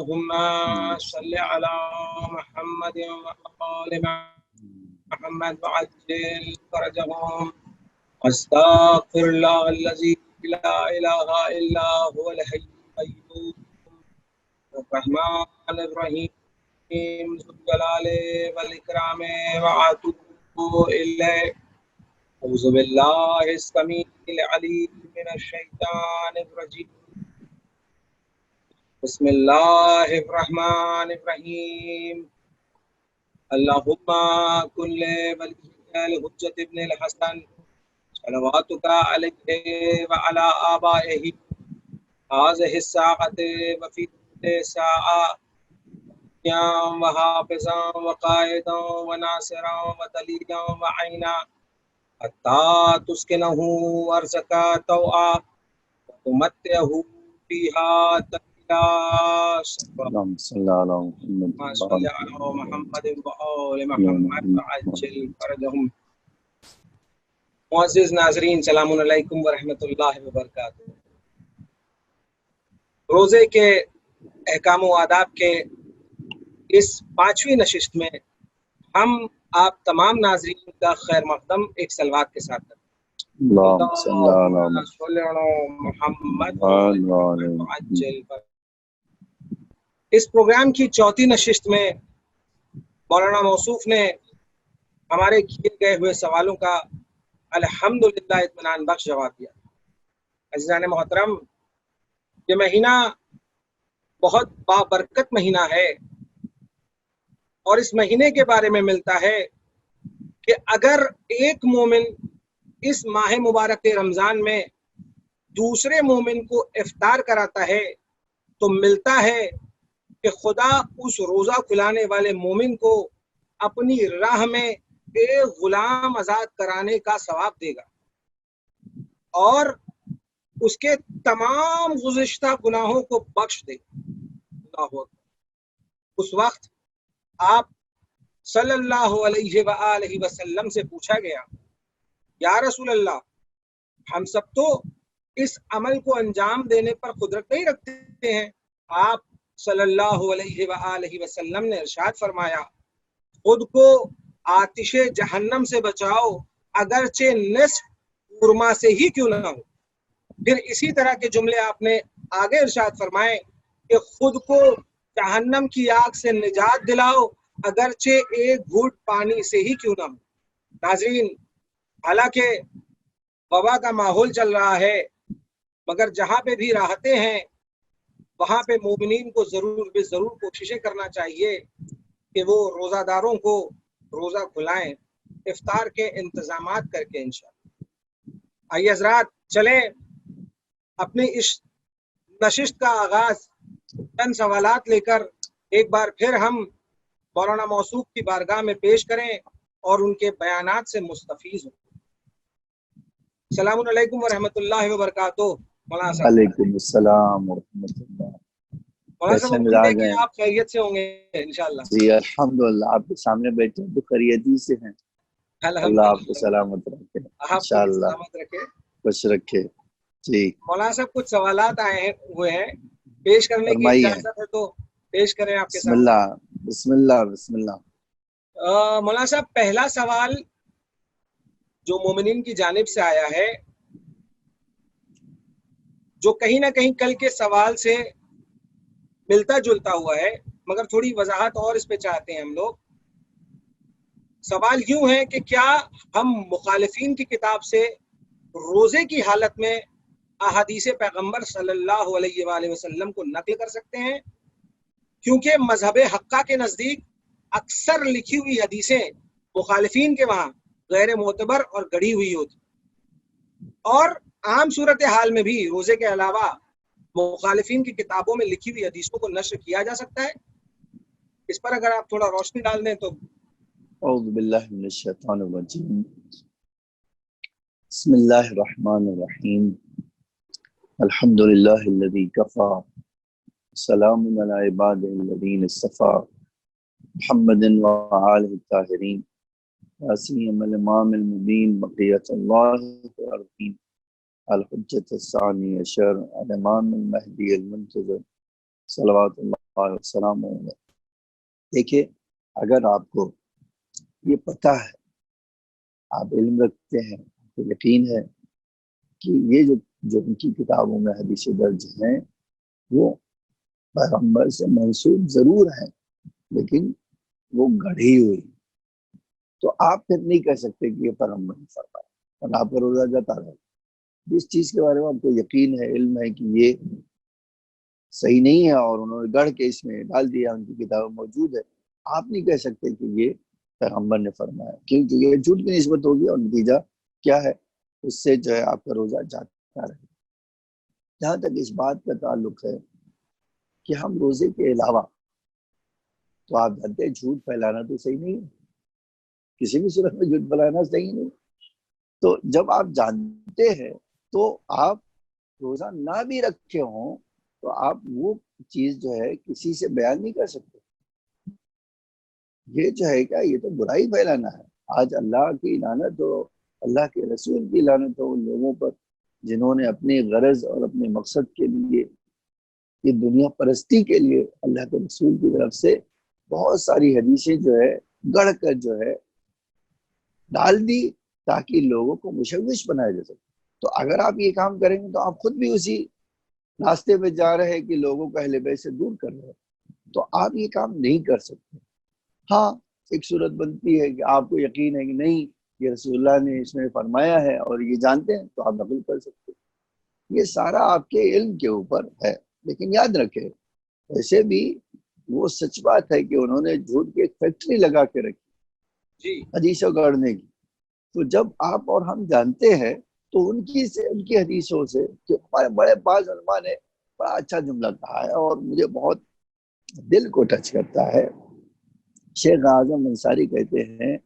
اللهم صل على محمد وآل محمد وعجل فرجهم واستغفر الله الذي لا إله إلا هو الحي القيوم الرحمن الرحيم ذو الجلال والإكرام وأتوب إليه. أعوذ بالله السميع العليم من الشيطان الرجيم. بسم الله الرحمن الرحيم. اللهم كن لوليك الحجة ابن الحسن صلواتك عليه وعلى آبائه هذه الساعة وفي كل ساعة وحافظا وقائدا وناصرا ودليلا وعينا حتى تسكنه أرزك طوعا وتمتعه فيها تكلا. اللهم صل على محمد وآل محمد وعجل فرجهم. معزز ناظرین، سلام علیکم ورحمۃ اللہ وبرکاتہ. روزے کے احکام و آداب کے اس 5ویں نشست میں ہم آپ تمام ناظرین کا خیر مقدم ایک صلوات کے ساتھ کرتے ہیں. اللهم صل على محمد اس پروگرام کی 4تھی نشست میں مولانا موصوف نے ہمارے کیے گئے ہوئے سوالوں کا الحمدللہ اطمینان بخش جواب دیا. عزیزان محترم، یہ مہینہ بہت بابرکت مہینہ ہے اور اس مہینے کے بارے میں ملتا ہے کہ اگر ایک مومن اس ماہ مبارک رمضان میں دوسرے مومن کو افطار کراتا ہے تو ملتا ہے کہ خدا اس روزہ کھلانے والے مومن کو اپنی راہ میں ایک غلام آزاد کرانے کا ثواب دے گا اور اس کے تمام گزشتہ گناہوں کو بخش دے گا. اس وقت آپ صلی اللہ علیہ وآلہ وسلم سے پوچھا گیا، یا رسول اللہ، ہم سب تو اس عمل کو انجام دینے پر قدرت نہیں رکھتے ہیں. آپ صلی اللہ علیہ وآلہ وسلم نے ارشاد فرمایا، خود کو آتش جہنم سے بچاؤ اگرچہ نصف خرما سے ہی کیوں نہ ہو. پھر اسی طرح کے جملے آپ نے آگے ارشاد فرمائے کہ خود کو جہنم کی آگ سے نجات دلاؤ اگرچہ ایک گھونٹ پانی سے ہی کیوں نہ ہو. ناظرین، حالانکہ وبا کا ماحول چل رہا ہے، مگر جہاں پہ بھی راحتیں ہیں وہاں پہ مومنین کو ضرور کوششیں کرنا چاہیے کہ وہ روزہ داروں کو روزہ کھلائیں، افطار کے انتظامات کر کے انشاءاللہ. آئیے حضرات، چلیں اپنی اس نشست کا آغاز چند سوالات لے کر ایک بار پھر ہم مولانا موصوف کی بارگاہ میں پیش کریں اور ان کے بیانات سے مستفیض ہوں. السلام علیکم ورحمۃ اللہ وبرکاتہ. مولانا صاحب. وعلیکم السلام ورحمۃ اللہ. مولانا صاحب، امید ہے کہ آپ خیریت سے ہوں گے انشاءاللہ. جی الحمدللہ، آپ کے سامنے بیٹھے تو خیریتی سے ہیں. اللہ آپ کو سلامت رکھے انشاءاللہ، سلامت رکھے، خوش رکھے. جی مولانا صاحب، کچھ سوالات آئے ہوئے ہیں، پیش کرنے کی اجازت ہے تو پیش کریں آپ کے سامنے. بسم اللہ. مولانا صاحب، پہلا سوال جو مومنین کی جانب سے آیا ہے، جو کہیں نہ کہیں کل کے سوال سے ملتا جلتا ہوا ہے، مگر تھوڑی وضاحت اور اس پہ چاہتے ہیں ہم لوگ. سوال یوں ہے کہ کیا ہم مخالفین کی کتاب سے روزے کی حالت میں احادیث پیغمبر صلی اللہ علیہ وآلہ وسلم کو نقل کر سکتے ہیں؟ کیونکہ مذہب حقہ کے نزدیک اکثر لکھی ہوئی حدیثیں مخالفین کے وہاں غیر معتبر اور گڑھی ہوئی ہوتی، اور عام صورتحال میں بھی روزے کے علاوہ مخالفین کی کتابوں میں لکھی ہوئی حدیثوں کو نشر کیا جا سکتا ہے. اس پر اگر آپ تھوڑا روشنی ڈال دیں تو. اعوذ باللہ من الشیطان الرجیم. بسم اللہ الرحمن الرحیم. الحمد للہ الذی کفا سلام علی عبادہ الذین اصطفی محمد وآلہ الطاہرین وسیم الامام المبین بقیت اللہ الارضین الحجۃ الثانی عشر الامام المہدی المنتظر صلوات اللہ السلام علیکم۔ دیکھیے، اگر آپ کو یہ پتہ ہے، آپ علم رکھتے ہیں، آپ کو یقین ہے کہ یہ جو ان کی کتابوں میں حدیث درج ہیں وہ پیغمبر سے منسوب ضرور ہیں، لیکن وہ گڑھی ہوئی، تو آپ پھر نہیں کہہ سکتے کہ یہ پیغمبر نے فرمایا، اور آپ کا روزہ جاتا رہے۔ جس چیز کے بارے میں آپ کو یقین ہے، علم ہے کہ یہ صحیح نہیں ہے اور انہوں نے گڑھ کے اس میں ڈال دیا، ان کی کتاب موجود ہے، آپ نہیں کہہ سکتے کہ یہ پیغمبر نے فرمایا، کیونکہ یہ جھوٹ کی نسبت ہوگی، اور نتیجہ کیا ہے، اس سے جو ہے آپ کا روزہ جاتا رہے۔ جہاں تک اس بات کا تعلق ہے کہ ہم روزے کے علاوہ، تو آپ جانتے ہیں جھوٹ پھیلانا تو صحیح نہیں ہے، کسی بھی صورت میں جھوٹ پھیلانا صحیح نہیں، تو جب آپ جانتے ہیں تو آپ روزہ نہ بھی رکھے ہوں تو آپ وہ چیز جو ہے کسی سے بیان نہیں کر سکتے۔ یہ جو ہے کیا، یہ تو برائی پھیلانا ہے۔ آج اللہ کی لعنت ہو، اللہ کے رسول کی لعنت ہو ان لوگوں پر جنہوں نے اپنی غرض اور اپنے مقصد کے لیے، یہ دنیا پرستی کے لیے، اللہ کے رسول کی طرف سے بہت ساری حدیثیں جو ہے گڑھ کر جو ہے ڈال دی، تاکہ لوگوں کو مشوش بنایا جا سکے۔ تو اگر آپ یہ کام کریں گے تو آپ خود بھی اسی راستے پہ جا رہے ہیں کہ لوگوں کو اہل بیت سے دور کر رہے ہیں، تو آپ یہ کام نہیں کر سکتے۔ ہاں، ایک صورت بنتی ہے کہ آپ کو یقین ہے کہ نہیں، یہ رسول اللہ نے اس میں فرمایا ہے اور یہ جانتے ہیں، تو آپ نقل کر سکتے ہیں۔ یہ سارا آپ کے علم کے اوپر ہے، لیکن یاد رکھیں، ویسے بھی وہ سچ بات ہے کہ انہوں نے جھوٹ کی ایک فیکٹری لگا کے رکھی حدیثوں گڑھنے کی۔ تو جب آپ اور ہم جانتے ہیں تو ان کی حدیثوں سے، کہ ہمارے بڑے بعض علماء نے بڑا اچھا جملہ کہا ہے اور مجھے بہت دل کو ٹچ کرتا ہے۔ شیخ اعظم انصاری کہتے ہیں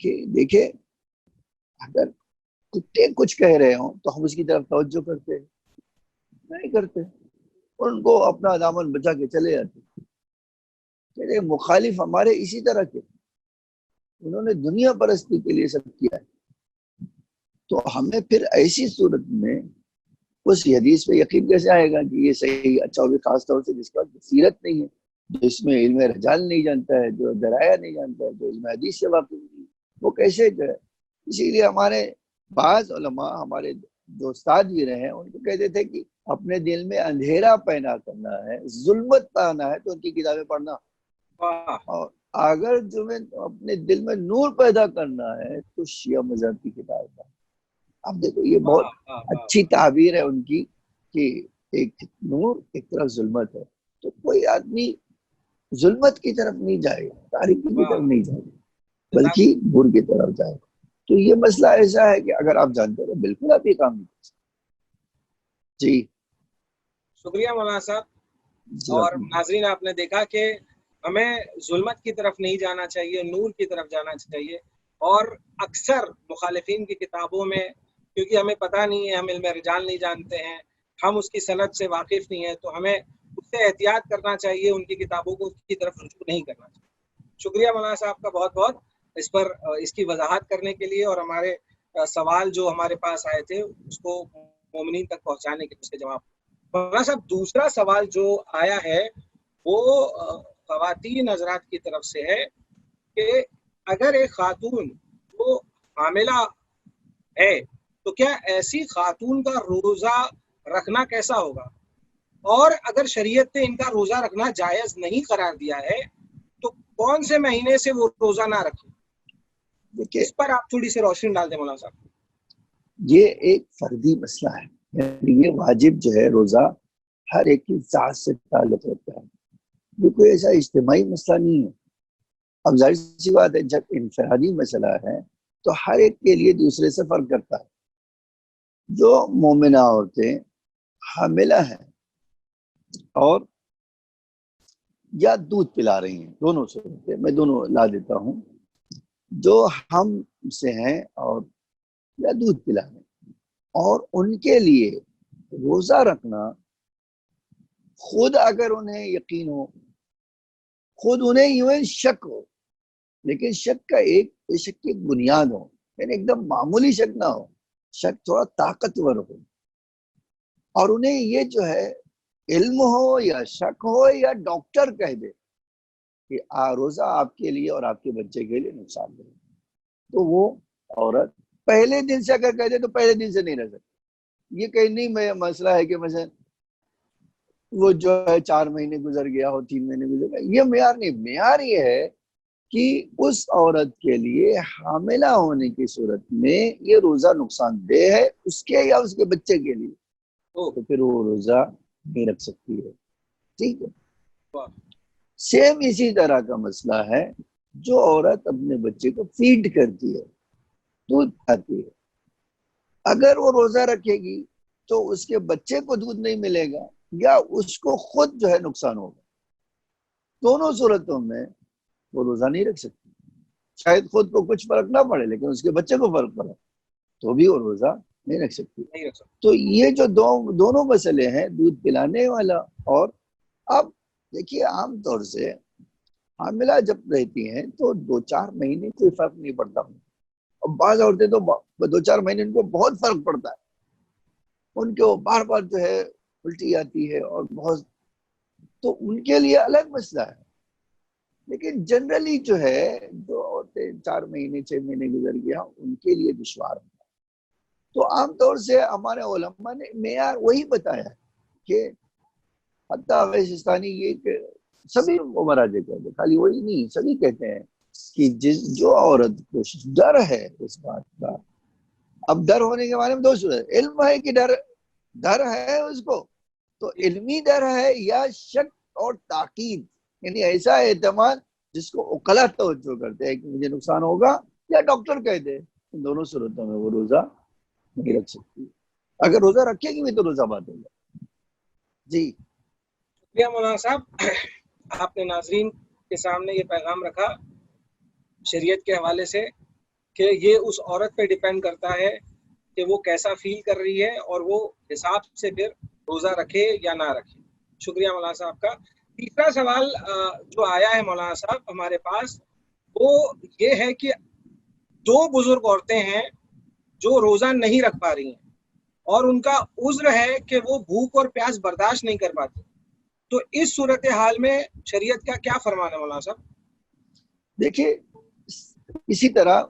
کہ دیکھیں، اگر کتے کچھ کہہ رہے ہوں تو ہم اس کی طرف توجہ کرتے ہیں؟ نہیں کرتے، اور ان کو اپنا دامن بچا کے چلے جاتے۔ کہ مخالف ہمارے اسی طرح کے، انہوں نے دنیا پرستی کے لیے سب کیا ہے، تو ہمیں پھر ایسی صورت میں اس حدیث پہ یقین کیسے آئے گا کہ یہ صحیح؟ اچھا، وہ بھی خاص طور سے جس کا بصیرت نہیں ہے، جو اس میں علم رجال نہیں جانتا ہے، جو درایا نہیں جانتا ہے، جو علم حدیث سے واقف نہیں، وہ کیسے جو ہے؟ اسی لیے ہمارے بعض علماء، ہمارے جو استاد بھی رہے ہیں، ان کو کہتے تھے کہ اپنے دل میں اندھیرا پیدا کرنا ہے، ظلمت پانا ہے تو ان کی کتابیں پڑھنا، اور اگر جو میں اپنے دل میں نور پیدا کرنا ہے تو شیعہ مذہب کی کتاب پڑھنا۔ اب دیکھو، یہ بہت اچھی تعبیر ہے ان کی کہ ایک نور ایک طرف ظلمت ہے، تو کوئی آدمی ظلمت کی طرف نہیں جائے گا، تاریکی کی طرف نہیں جائے گا، بلکہ نور کی طرف جائے گا۔ تو یہ مسئلہ ایسا ہے کہ اگر آپ جانتے ہو بالکل آپ یہ کام نہیں کر سکتے۔ جی شکریہ مولانا صاحب۔ اور ناظرین، آپ نے دیکھا کہ ہمیں ظلمت کی طرف نہیں جانا چاہیے، نور کی طرف جانا چاہیے۔ اور اکثر مخالفین کی کتابوں میں، کیونکہ ہمیں پتہ نہیں ہے، ہم علم رجال نہیں جانتے ہیں، ہم اس کی سند سے واقف نہیں ہیں، تو ہمیں اس سے احتیاط کرنا چاہیے، ان کی کتابوں کو کی طرف رجوع نہیں کرنا چاہیے۔ شکریہ مولانا صاحب کا بہت بہت اس پر اس کی وضاحت کرنے کے لیے، اور ہمارے سوال جو ہمارے پاس آئے تھے اس کو مومنین تک پہنچانے کے اس کے جواب۔ مولانا صاحب، دوسرا سوال جو آیا ہے وہ خواتین حضرات کی طرف سے ہے کہ اگر ایک خاتون وہ حاملہ ہے تو کیا ایسی خاتون کا روزہ رکھنا کیسا ہوگا؟ اور اگر شریعت نے ان کا روزہ رکھنا جائز نہیں قرار دیا ہے تو کون سے مہینے سے وہ روزہ نہ رکھیں؟ اس پر آپ تھوڑی سی روشنی ڈال دیں مولانا صاحب۔ یہ ایک فردی مسئلہ ہے، یعنی یہ واجب جو ہے روزہ ہر ایک کی ذات سے تعلق رکھتا ہے، یہ کوئی ایسا اجتماعی مسئلہ نہیں ہے۔ اب ظاہر سی بات ہے، جب انفرادی مسئلہ ہے تو ہر ایک کے لیے دوسرے سے فرق کرتا ہے۔ جو مومنہ عورتیں حاملہ ہیں اور یا دودھ پلا رہی ہیں، دونوں سے میں دونوں لا دیتا ہوں، جو ہم سے ہیں اور یا دودھ پلا رہے ہیں، اور ان کے لیے روزہ رکھنا، خود اگر انہیں یقین ہو، خود انہیں یوں شک ہو، لیکن شک کا ایک شک کی بنیاد ہو، یعنی ایک دم معمولی شک نہ ہو، شک تھوڑا طاقتور ہو، اور انہیں یہ جو ہے علم ہو یا شک ہو یا ڈاکٹر کہہ دے کہ روزہ آپ کے لیے اور آپ کے بچے کے لیے نقصان دہ، تو وہ عورت پہلے دن سے اگر کہہ دے تو پہلے دن سے نہیں رہ سکتی۔ یہ کہیں نہیں مسئلہ ہے کہ مثلا وہ جو ہے 4 مہینے گزر گیا ہو، 3 مہینے گزر گیا، یہ معیار نہیں۔ معیار یہ ہے کہ اس عورت کے لیے حاملہ ہونے کی صورت میں یہ روزہ نقصان دہ ہے اس کے یا اس کے بچے کے لیے، تو پھر وہ روزہ نہیں رکھ سکتی ہے، ٹھیک ہے۔ سیم اسی طرح کا مسئلہ ہے جو عورت اپنے بچے کو فیڈ کرتی ہے، دودھ کھاتی ہے، اگر وہ روزہ رکھے گی تو اس کے بچے کو دودھ نہیں ملے گا یا اس کو خود جو ہے نقصان ہوگا، دونوں صورتوں میں وہ روزہ نہیں رکھ سکتی۔ شاید خود کو کچھ فرق نہ پڑے لیکن اس کے بچے کو فرق پڑے تو بھی وہ روزہ نہیں رکھ سکتی۔ تو یہ جو دونوں مسئلے ہیں، دودھ پلانے والا اور اب دیکھیے عام طور سے حاملہ جب رہتی ہیں تو 2-4 مہینے کوئی فرق نہیں پڑتا، اور بعض عورتیں تو 2-4 مہینے ان کو بہت فرق پڑتا ہے، ان کو بار بار جو ہے الٹی آتی ہے اور بہت، تو ان کے لیے الگ مسئلہ ہے۔ لیکن جنرلی جو ہے جو عورتیں 4 مہینے 6 مہینے گزر گیا ان کے لیے دشوار ہوتا ہے۔ تو عام طور سے ہمارے علماء نے معیار وہی بتایا کہ حتیٰ ویسستانی یہ کہ سبھی مراجع کہتے ہیں، خالی وہی نہیں، سبھی کہتے ہیں کہ جو عورت کو ڈر ہے اس بات کا، اب ڈر ہونے کے بارے میں 2 صورت، علم ہے کہ ڈر ہے اس کو، تو علمی ڈر ہے یا شک اور تاکید، یعنی ایسا اعتماد جس کو عقلاء توجہ کرتے ہیں کہ مجھے نقصان ہوگا، یا ڈاکٹر کہہ دے، ان دونوں صورتوں میں وہ روزہ نہیں رکھ سکتی۔ اگر روزہ رکھے گی بھی تو روزہ باطل ہے۔ جی شکریہ مولانا صاحب، آپ نے ناظرین کے سامنے یہ پیغام رکھا شریعت کے حوالے سے کہ یہ اس عورت پہ ڈیپینڈ کرتا ہے کہ وہ کیسا فیل کر رہی ہے اور وہ حساب سے پھر روزہ رکھے یا نہ رکھے۔ شکریہ مولانا صاحب کا۔ تیسرا سوال جو آیا ہے مولانا صاحب ہمارے پاس، وہ یہ ہے کہ 2 بزرگ عورتیں ہیں جو روزہ نہیں رکھ پا رہی ہیں اور ان کا عذر ہے کہ وہ بھوک اور پیاس برداشت نہیں کر پاتی، تو اس صورتحال میں شریعت کا کیا فرمان ہے مولانا صاحب؟ دیکھیے اسی طرح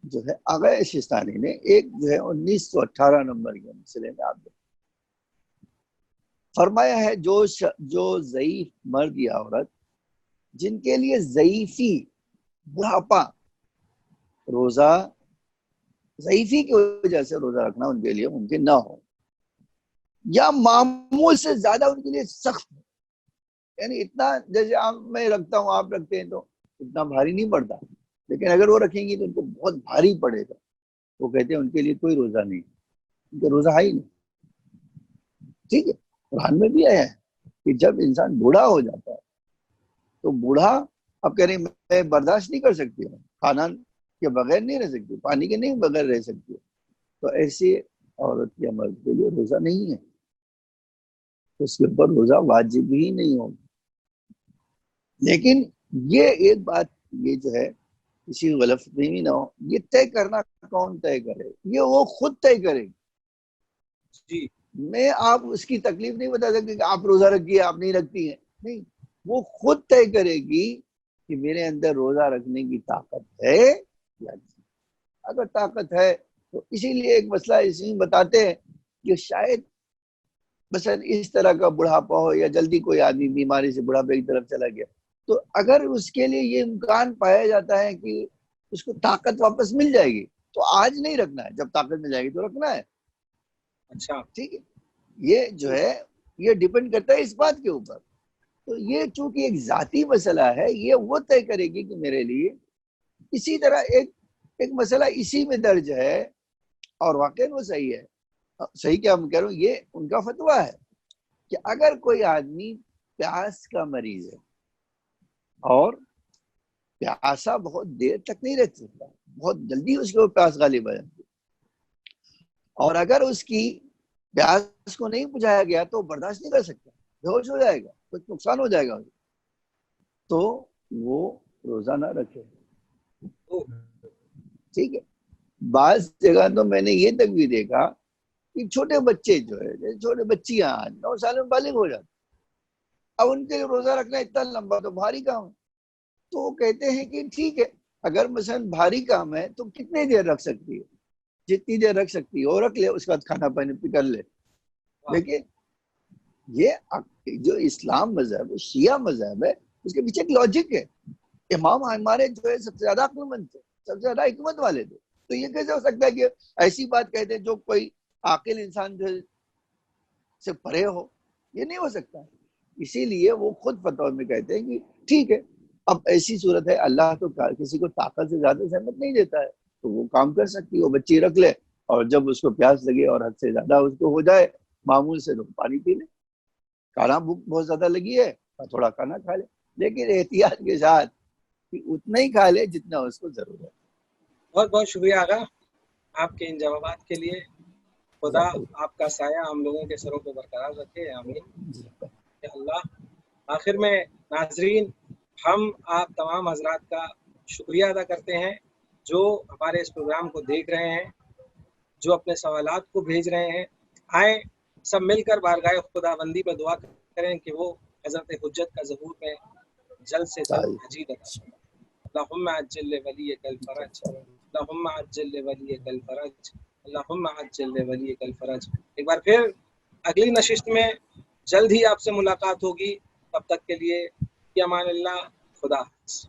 جو ہے آغا سستانی نے ایک جو ہے 1918 نمبر کے مسئلے میں آپ فرمایا ہے جو ضعیف مرد یا عورت جن کے لیے ضعیفی بڑھاپا روزہ ضعیفی کی وجہ سے روزہ رکھنا ان کے لیے ممکن نہ ہو یا معمول سے زیادہ ان کے لیے سخت ہے، یعنی اتنا جیسے میں رکھتا ہوں آپ رکھتے ہیں تو اتنا بھاری نہیں پڑتا، لیکن اگر وہ رکھیں گی تو ان کو بہت بھاری پڑے گا، وہ کہتے ہیں ان کے لیے کوئی روزہ نہیں، ان کا روزہ ہے ہی نہیں، ٹھیک ہے۔ قرآن میں بھی آیا ہے کہ جب انسان بوڑھا ہو جاتا ہے تو بوڑھا اب کہہ رہے ہیں میں برداشت نہیں کر سکتی ہوں، کھانا کے بغیر نہیں رہ سکتی، پانی کے نہیں بغیر رہ سکتی، تو ایسی عورت یا مرد کے لیے روزہ نہیں ہے، اس کے اوپر روزہ واجب ہی نہیں ہوگا۔ لیکن یہ ایک بات یہ جو ہے کسی غلط فہمی نہ ہو، یہ طے کرنا کون طے کرے؟ یہ وہ خود طے کرے گی۔ جی میں آپ اس کی تکلیف نہیں بتا سکتے کہ آپ روزہ رکھیے آپ نہیں رکھتی ہیں، نہیں، وہ خود طے کرے گی کہ میرے اندر روزہ رکھنے کی طاقت ہے یا نہیں۔ اگر طاقت ہے تو اسی لیے ایک مسئلہ اسی میں بتاتے ہیں کہ شاید مثلا اس طرح کا بڑھاپا ہو یا جلدی کوئی آدمی بیماری سے بڑھاپے کی طرف چلا گیا، تو اگر اس کے لیے یہ امکان پایا جاتا ہے کہ اس کو طاقت واپس مل جائے گی تو آج نہیں رکھنا ہے، جب طاقت مل جائے گی تو رکھنا ہے، اچھا ٹھیک ہے۔ یہ جو ہے یہ ڈیپینڈ کرتا ہے اس بات کے اوپر، تو یہ چونکہ ایک ذاتی مسئلہ ہے یہ وہ طے کرے گی کہ میرے لیے، اسی طرح ایک مسئلہ اسی میں درج ہے اور واقعی وہ صحیح ہے، صحیح کیا میں کہہ رہا ہوں، یہ ان کا فتویٰ ہے کہ اگر کوئی آدمی پیاس کا مریض ہے اور پیاسا بہت دیر تک نہیں رہ سکتا، بہت جلدی اس کو پیاس غالب آ جاتی، اور اگر اس کی پیاس کو نہیں بجھایا گیا تو برداشت نہیں کر سکتا، بے ہوش ہو جائے گا، کچھ نقصان ہو جائے گا، تو وہ روزہ نہ رکھے، ٹھیک ہے۔ بعض جگہ تو میں نے یہ تک بھی دیکھا کہ چھوٹے بچے جو ہے چھوٹے بچیاں 9 سال میں بالغ ہو جاتے اب ان کے لیے روزہ رکھنا اتنا لمبا تو بھاری کام ہے. تو وہ کہتے ہیں کہ ٹھیک ہے، اگر مثلا بھاری کام ہے تو کتنی دیر رکھ سکتی ہے، جتنی دیر رکھ سکتی ہے وہ رکھ لے، اس کے بعد کھانا پانی پی کر لے. لیکن یہ جو اسلام مذہب ہے، شیعہ مذہب ہے، اس کے پیچھے ایک لاجک ہے. امام ہمارے جو ہے سب سے زیادہ عقل مند تھے، سب سے زیادہ حکمت والے تھے. تو یہ کیسے ہو سکتا ہے کہ ایسی بات کہتے ہیں جو کوئی عاقل انسان جو سے پرے ہو؟ یہ نہیں ہو سکتا. اسی لیے وہ خود فتویٰ میں کہتے ہیں کہ ٹھیک ہے، اب ایسی صورت ہے اللہ تو کسی کو طاقت سے زیادہ سہمت نہیں دیتا ہے، تو وہ کام کر سکتی ہے، وہ بچی رکھ لے، اور جب اس کو پیاس لگے اور حد سے زیادہ اس کو ہو جائے معمول سے، تو پانی پی لے. کھانا بھوک بہت زیادہ لگی ہے اور تھوڑا کھانا کھا لے، لیکن احتیاط کے ساتھ کہ اتنا ہی کھا لے جتنا اس کو ضرورت ہے. بہت بہت شکریہ آقا آپ کے ان جوابات کے لیے. خدا آپ کا سایہ ہم لوگوں کے سروں پہ برقرار رکھے، آمین یا اللہ. آخر میں ناظرین، ہم آپ تمام حضرات کا شکریہ ادا کرتے ہیں جو ہمارے اس پروگرام کو دیکھ رہے ہیں، جو اپنے سوالات کو بھیج رہے ہیں. آئیں سب مل کر بارگاہ خدا بندی میں دعا کریں کہ وہ حضرت حجت کا ظہور میں جلد سے جلد مجید عطا فرمائے. اللہم عجل لولیک الفرج، اللہم عجل لولیک الفرج، اللہم عجل لولیک الفرج. ایک بار پھر اگلی نشست میں جلد ہی آپ سے ملاقات ہوگی. تب تک کے لیے فی امان اللہ، خدا حافظ.